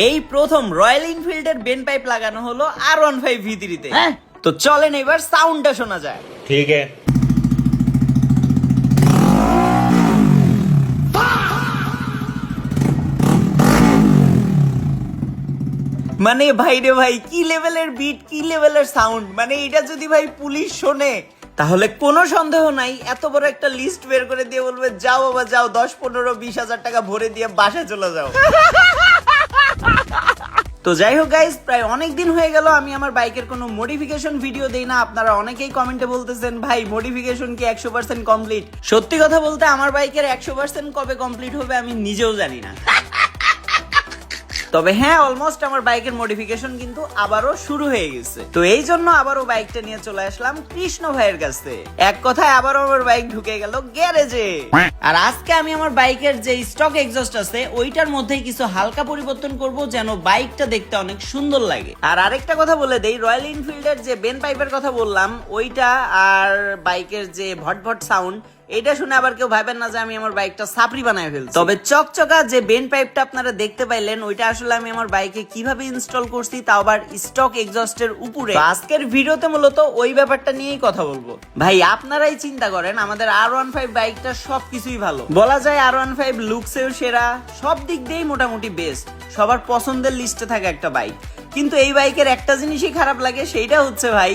এই প্রথম royal এনফিল্ডের Ben pipe লাগানো হলো R15 V3 তে। তো চলেন এবার সাউন্ডটা শোনা যায়। ठीक है। মানে ভাই রে ভাই, কি লেভেলের বিট, কি লেভেলের সাউন্ড। মানে এটা যদি ভাই পুলিশ শোনে তাহলে কোনো সন্দেহ নাই এত বড় একটা লিস্ট বের করে দিয়ে বলবে যাও বাবা যাও, 10-15-20 হাজার টাকা ভরে দিয়ে বাসায় চলে যাও। তো যাই হোক গাইস, প্রায় অনেক দিন হয়ে গেল আমি আমার বাইকের কোনো মডিফিকেশন ভিডিও দেই না। আপনারা অনেকেই কমেন্টে বলতেছেন ভাই মডিফিকেশন কি 100% কমপ্লিট। সত্যি কথা বলতে আমার বাইকের 100% কবে কমপ্লিট হবে আমি নিজেও জানি না। তবে হ্যাঁ, অলমোস্ট আমার বাইকের মডিফিকেশন কিন্তু আবারও শুরু হয়ে গেছে। তো এই জন্য আবারও বাইকটা নিয়ে চলে আসলাম কৃষ্ণ ভাইয়ের কাছে। এক কথায় আবারও আমার বাইক ঢুকে গেল গ্যারেজে। আর আজকে আমি আমার বাইকের যে স্টক এক্সস্ট আছে ওইটার মধ্যেই কিছু হালকা পরিবর্তন করব যেন বাইকটা দেখতে অনেক সুন্দর লাগে। আর আরেকটা কথা বলে দেই, রয়্যাল এনফিল্ডের যে বেন পাইপের কথা বললাম ওইটা আর বাইকের যে ভটভট সাউন্ড, এটা শুনে আবার কেউ ভাবেন না যে আমি আমার বাইকটা সাপড়ি বানায় ফেলছি। তবে চকচকা যে বেন পাইপটা আপনারা দেখতে পাইলেন ওইটা আসলে আমি আমার বাইকে কিভাবে ইনস্টল করছি, তাও আবার স্টক এক্সস্টের উপরে। আজকের ভিডিওতে মূলত ওই ব্যাপারটা নিয়েই কথা বলবো। ভাই আপনারাই চিন্তা করেন, আমাদের R15 বাইকটা সবকিছুই ভালো বলা যায়। R15 লুকসেও সেরা, সব দিক দিয়েই মোটামুটি বেস্ট, সবার পছন্দের লিস্টে থাকে একটা বাইক। কিন্তু এই বাইকের একটা জিনিসই খারাপ লাগে, সেইটা হচ্ছে ভাই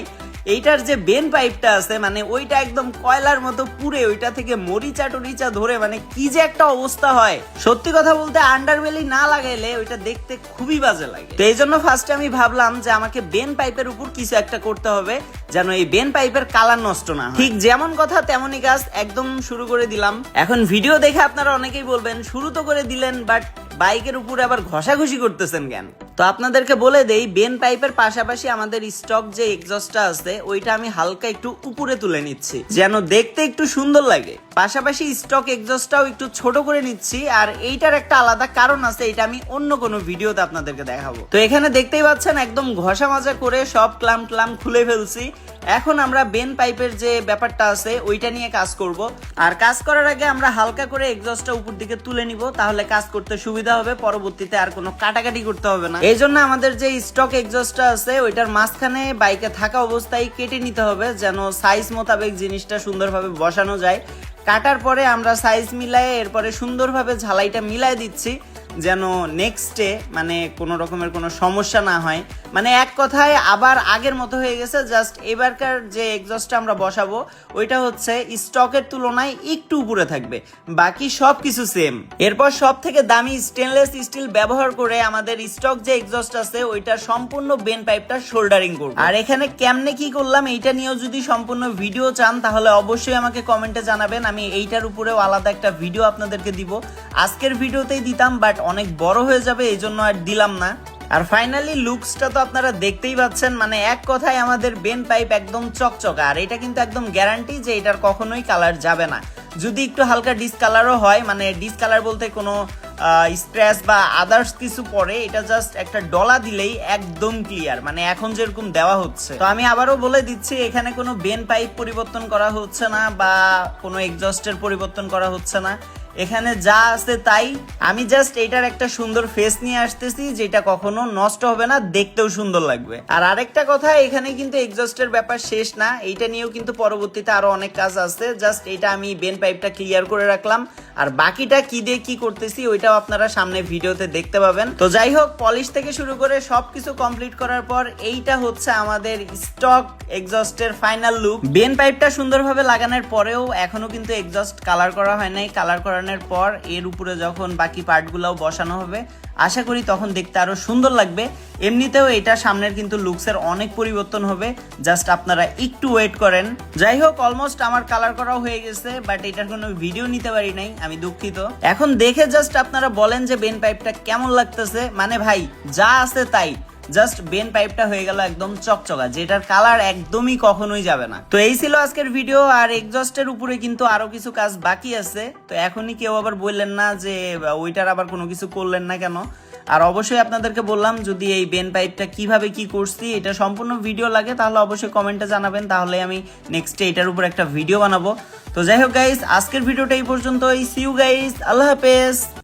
এইটার যে বেন পাইপটা আছে, মানে ওইটা একদম কয়লার মতো পুড়ে ওইটা থেকে মরিচা টরিচা ধরে মানে কি যে একটা অবস্থা হয়। সত্যি কথা বলতে আন্ডারবেলি না লাগাইলে ওইটা দেখতে খুবই বাজে লাগে। তো এই জন্য ফার্স্টে আমি ভাবলাম যে আমাকে বেন পাইপের উপর কিছু একটা করতে হবে যেন এই বেন পাইপের কালার নষ্ট না হয়। ঠিক যেমন কথা তেমনই কাজ, একদম শুরু করে দিলাম। এখন ভিডিও দেখে আপনারা অনেকেই বলবেন শুরু তো করে দিলেন, বাট বাইকের উপরে আবার ঘষাঘষি করতেছেন কেন? তো আপনাদেরকে বলে দেই, বেন পাইপের পাশাপাশি আমাদের স্টক যে এক্সস্টটা আছে ওইটা আমি হালকা একটু উপরে তুলে নিচ্ছি যেন দেখতে একটু সুন্দর লাগে। পাশাপাশি স্টক এক্সস্টটাও একটু ছোট করে নিচ্ছি। আর এইটার একটা আলাদা কারণ আছে, এটা আমি অন্য কোনো ভিডিওতে আপনাদেরকে দেখাবো। তো এখানে দেখতেই পাচ্ছেন একদম ঘষা মাজা করে সব ক্লাম খুলে ফেলছি। এখন আমরা বেন পাইপের যে ব্যাপারটা আছে ওইটা নিয়ে কাজ করব। আর কাজ করার আগে আমরা হালকা করে এক্সস্টটা উপর দিকে তুলে নিব, তাহলে কাজ করতে সুবিধা হবে, পরবর্তীতে আর কোনো কাটাকাটি করতে হবে না। এই জন্য আমাদের যে স্টক এক্সস্টটা আছে ওইটার মাঝখানে বাইকে থাকা অবস্থায় কেটে নিতে হবে যেন সাইজ মোতাবেক জিনিসটা সুন্দরভাবে বসানো যায়। কাটার পরে আমরা সাইজ মিলায়ে এরপরে সুন্দরভাবে ঝালাইটা মিলাই দিচ্ছি যেন নেক্সটে মানে কোনো রকমের কোনো সমস্যা না হয়। মানে এক কথায় আবার আগের মতো হয়ে গেছে, জাস্ট এবারকার যে এক্সস্টটা আমরা বসাবো ওইটা হচ্ছে স্টকের তুলনায় একটু উপরে থাকবে, বাকি সব কিছু সেম। এরপর সব থেকে দামি স্টেনলেস স্টিল ব্যবহার করে আমাদের স্টক যে এক্সস্ট আছে ওইটার সম্পূর্ণ বেন পাইপটা শোল্ডারিং করব। আর এখানে কেমনে কি করলাম এইটা নিয়েও যদি সম্পূর্ণ ভিডিও চান তাহলে অবশ্যই আমাকে কমেন্টে জানাবেন, আমি এইটার উপরেও আলাদা একটা ভিডিও আপনাদেরকে দিব। আজকের ভিডিওতেই দিতাম বাট অনেক বড় হয়ে যাবে এই জন্য আর দিলাম না। আর ফাইনালি লুকসটা তো আপনারা দেখতেই পাচ্ছেন, মানে এক কথায় আমাদের বেন পাইপ একদম চকচকা। আর এটা কিন্তু একদম গ্যারান্টি যে এটার কখনোই কালার যাবে না। যদি একটু হালকা ডিসকালারও হয়, মানে ডিসকালার বলতে কোনো স্ক্র্যাচ বা আদার্স কিছু পরে, এটা জাস্ট একটা ডলা দিলেই একদম ক্লিয়ার, মানে এখন যেরকম দেওয়া হচ্ছে। তো আমি আবারও বলে দিচ্ছি, এখানে কোনো বেন পাইপ পরিবর্তন করা হচ্ছে না বা কোনো এক্সস্টের পরিবর্তন করা হচ্ছে না। এখানে যা আছে তাই, আমি জাস্ট এটার একটা সুন্দর ফেস নিয়ে আসতেছি যেটা কখনো নষ্ট হবে না, দেখতেও সুন্দর লাগবে। আর আরেকটা কথা, এখানে কিন্তু এক্সস্টের ব্যাপার শেষ না, এইটা নিয়েও কিন্তু পরবর্তীতে আরো অনেক কাজ আছে। জাস্ট এটা আমি বেন পাইপটা ক্লিয়ার করে রাখলাম, আর বাকিটা কি দিয়ে কি করতেছি ওইটাও আপনারা সামনে ভিডিওতে দেখতে পাবেন। তো যাই হোক, পলিশ থেকে শুরু করে সবকিছু কমপ্লিট করার পর এইটা হচ্ছে আমাদের স্টক এক্সস্টের ফাইনাল লুক। বেন পাইপটা সুন্দরভাবে লাগানোর পরেও এখনো কিন্তু এক্সস্ট কালার করা হয় নাই। কালার করানোর পর এর উপরে যখন বাকি পার্টগুলোও বসানো হবে আশা করি তখন দেখতে আরো সুন্দর লাগবে। এমনিতেও এটা সামনের কিন্তু লুকসের অনেক পরিবর্তন হবে, জাস্ট আপনারা একটু ওয়েট করেন। যাই হোক, অলমোস্ট আমার কালার করাও হয়ে গেছে, বাট এটার কোনো ভিডিও নিতে পারি নাই, আমি দুঃখিত। এখন দেখে জাস্ট আপনারা বলেন যে বেন পাইপটা কেমন লাগতেছে। মানে ভাই যা আছে তাই, জাস্ট বেন পাইপটা হয়ে গেল একদম চকচকা, যেটার কালার একদমই কখনোই যাবে না। তো এই ছিল আজকের ভিডিও। আর এক্সস্টের উপরে কিন্তু আরো কিছু কাজ বাকি আছে, তো এখনই কেউ আবার বললেন না যে ওইটার আবার কোনো কিছু করলেন না কেন। আর অবশ্যই আপনাদেরকে বললাম, যদি এই বেন পাইপটা কিভাবে কি করছি এটা সম্পূর্ণ ভিডিও লাগে তাহলে অবশ্যই কমেন্টে জানাবেন, তাহলে আমি নেক্সটে এটার উপর একটা ভিডিও বানাবো। তো যাই হোক গাইস, আজকের ভিডিওটা এই পর্যন্তই। সি ইউ গাইস, আল্লাহ হাফেজ।